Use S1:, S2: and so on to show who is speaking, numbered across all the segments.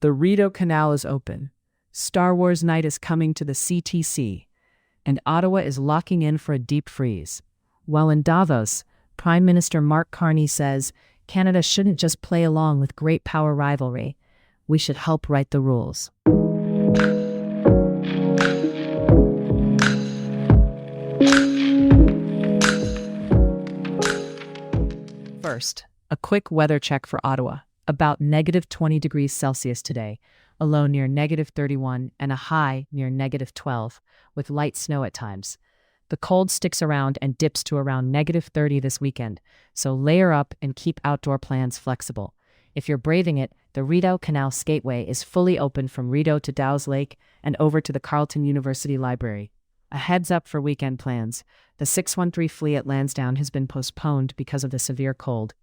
S1: The Rideau Canal is open. Star Wars night is coming to the CTC, and Ottawa is locking in for a deep freeze. While in Davos, Prime Minister Mark Carney says Canada shouldn't just play along with great power rivalry. We should help write the rules. First, a quick weather check for Ottawa. About negative 20 degrees Celsius today, a low near negative 31 and a high near negative 12, with light snow at times. The cold sticks around and dips to around negative 30 this weekend, so layer up and keep outdoor plans flexible. If you're braving it, the Rideau Canal Skateway is fully open from Rideau to Dow's Lake and over to the Carleton University Library. A heads up for weekend plans. The 613 Flea at Lansdowne has been postponed because of the severe cold.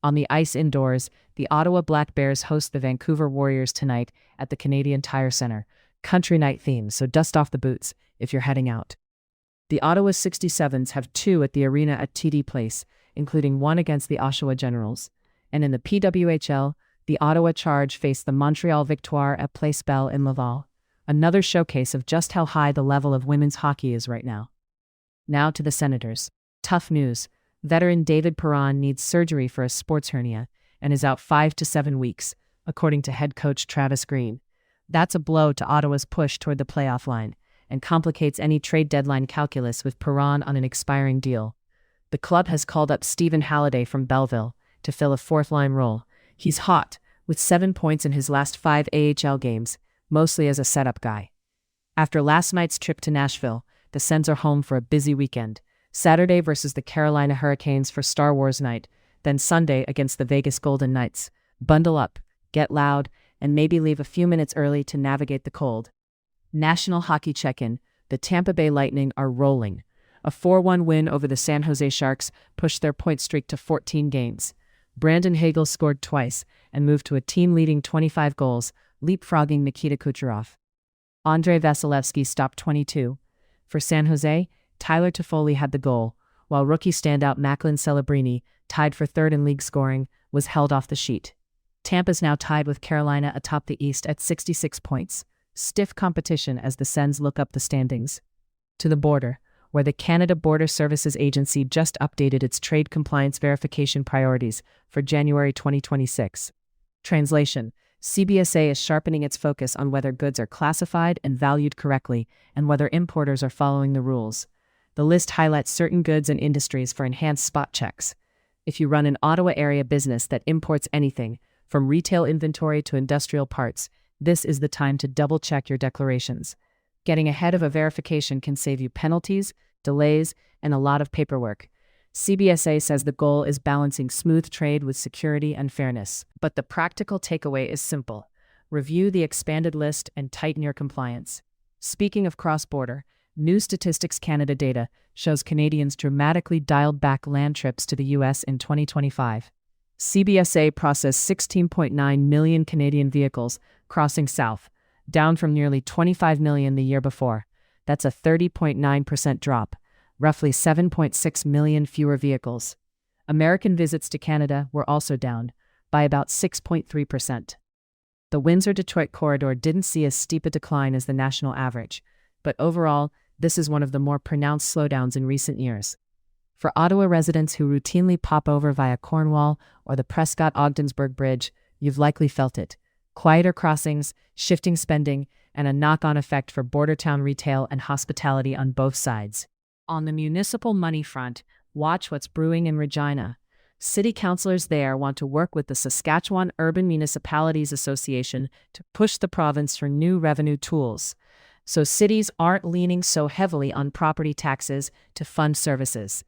S1: On the ice indoors, the Ottawa Black Bears host the Vancouver Warriors tonight at the Canadian Tire Centre. Country night theme, so dust off the boots if you're heading out. The Ottawa 67s have 2 at the arena at TD Place, including 1 against the Oshawa Generals. And in the PWHL, the Ottawa Charge face the Montreal Victoire at Place Bell in Laval. Another showcase of just how high the level of women's hockey is right now. Now to the Senators. Tough news. Veteran David Perron needs surgery for a sports hernia and is out 5 to 7 weeks, according to head coach Travis Green. That's a blow to Ottawa's push toward the playoff line and complicates any trade deadline calculus with Perron on an expiring deal. The club has called up Stephen Halliday from Belleville to fill a fourth-line role. He's hot, with 7 points in his last 5 AHL games, mostly as a setup guy. After last night's trip to Nashville, the Sens are home for a busy weekend. Saturday versus the Carolina Hurricanes for Star Wars night, then Sunday against the Vegas Golden Knights. Bundle up, get loud, and maybe leave a few minutes early to navigate the cold. National Hockey Check-in. The Tampa Bay Lightning are rolling. A 4-1 win over the San Jose Sharks pushed their point streak to 14 games. Brandon Hagel scored twice and moved to a team-leading 25 goals, leapfrogging Nikita Kucherov. Andrei Vasilevsky stopped 22. For San Jose, Tyler Toffoli had the goal, while rookie standout Macklin Celebrini, tied for third in league scoring, was held off the sheet. Tampa's now tied with Carolina atop the East at 66 points. Stiff competition as the Sens look up the standings. To the border, where the Canada Border Services Agency just updated its trade compliance verification priorities for January 2026. Translation: CBSA is sharpening its focus on whether goods are classified and valued correctly and whether importers are following the rules. The list highlights certain goods and industries for enhanced spot checks. If you run an Ottawa area business that imports anything, from retail inventory to industrial parts, this is the time to double-check your declarations. Getting ahead of a verification can save you penalties, delays, and a lot of paperwork. CBSA says the goal is balancing smooth trade with security and fairness. But the practical takeaway is simple. Review the expanded list and tighten your compliance. Speaking of cross-border, New Statistics Canada data shows Canadians dramatically dialed back land trips to the U.S. in 2025. CBSA processed 16.9 million Canadian vehicles crossing south, down from nearly 25 million the year before. That's a 30.9% drop, roughly 7.6 million fewer vehicles. American visits to Canada were also down, by about 6.3%. The Windsor-Detroit corridor didn't see as steep a decline as the national average, but overall, this is one of the more pronounced slowdowns in recent years. For Ottawa residents who routinely pop over via Cornwall or the Prescott-Ogdensburg Bridge, you've likely felt it. Quieter crossings, shifting spending, and a knock-on effect for border town retail and hospitality on both sides. On the municipal money front, watch what's brewing in Regina. City councillors there want to work with the Saskatchewan Urban Municipalities Association to push the province for new revenue tools, so cities aren't leaning so heavily on property taxes to fund services.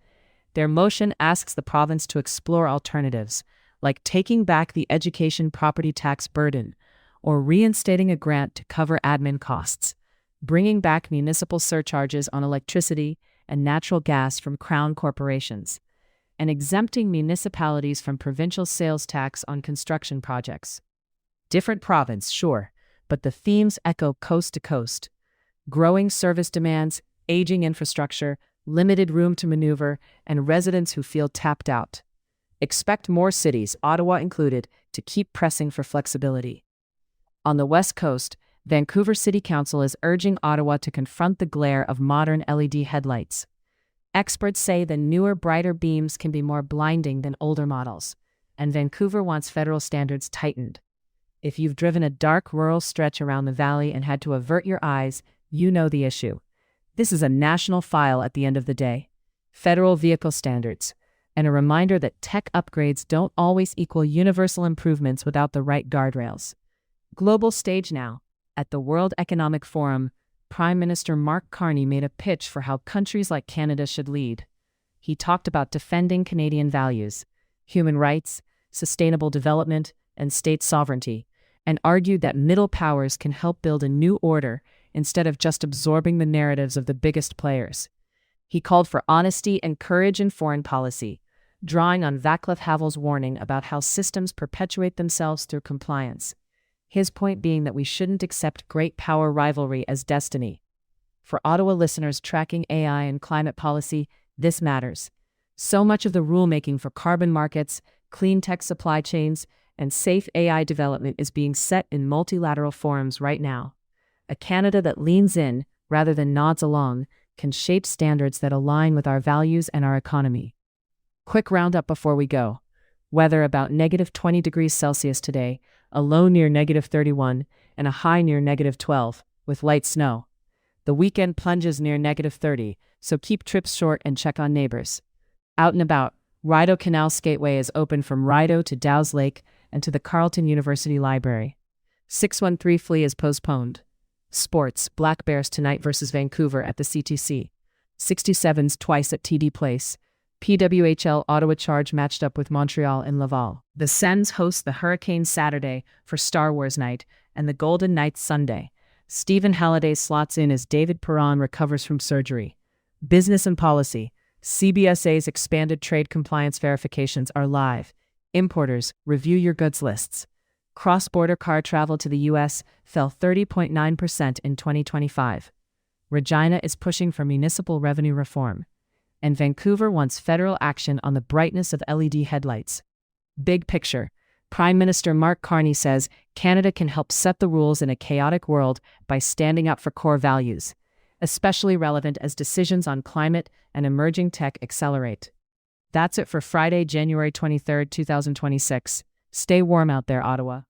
S1: Their motion asks the province to explore alternatives, like taking back the education property tax burden, or reinstating a grant to cover admin costs, bringing back municipal surcharges on electricity and natural gas from Crown corporations, and exempting municipalities from provincial sales tax on construction projects. Different province, sure, but the themes echo coast to coast. Growing service demands, aging infrastructure, limited room to maneuver, and residents who feel tapped out. Expect more cities, Ottawa included, to keep pressing for flexibility. On the West Coast, Vancouver City Council is urging Ottawa to confront the glare of modern LED headlights. Experts say the newer, brighter beams can be more blinding than older models, and Vancouver wants federal standards tightened. If you've driven a dark rural stretch around the valley and had to avert your eyes, you know the issue. This is a national file at the end of the day. Federal vehicle standards, and a reminder that tech upgrades don't always equal universal improvements without the right guardrails. Global stage now. At the World Economic Forum, Prime Minister Mark Carney made a pitch for how countries like Canada should lead. He talked about defending Canadian values, human rights, sustainable development, and state sovereignty, and argued that middle powers can help build a new order instead of just absorbing the narratives of the biggest players. He called for honesty and courage in foreign policy, drawing on Václav Havel's warning about how systems perpetuate themselves through compliance. His point being that we shouldn't accept great power rivalry as destiny. For Ottawa listeners tracking AI and climate policy, this matters. So much of the rulemaking for carbon markets, clean tech supply chains, and safe AI development is being set in multilateral forums right now. A Canada that leans in, rather than nods along, can shape standards that align with our values and our economy. Quick roundup before we go. Weather about -20 degrees Celsius today, a low near -31, and a high near -12, with light snow. The weekend plunges near -30, so keep trips short and check on neighbors. Out and about, Rideau Canal Skateway is open from Rideau to Dow's Lake and to the Carleton University Library. 613 Flea is postponed. Sports, Black Bears tonight versus Vancouver at the CTC. 67s twice at TD Place. PWHL Ottawa Charge matched up with Montreal in Laval. The Sens host the Hurricanes Saturday for Star Wars night and the Golden Knights Sunday. Stephen Halliday slots in as David Perron recovers from surgery. Business and policy. CBSA's expanded trade compliance verifications are live. Importers, review your goods lists. Cross-border car travel to the U.S. fell 30.9% in 2025. Regina is pushing for municipal revenue reform. And Vancouver wants federal action on the brightness of LED headlights. Big picture. Prime Minister Mark Carney says Canada can help set the rules in a chaotic world by standing up for core values, especially relevant as decisions on climate and emerging tech accelerate. That's it for Friday, January 23, 2026. Stay warm out there, Ottawa.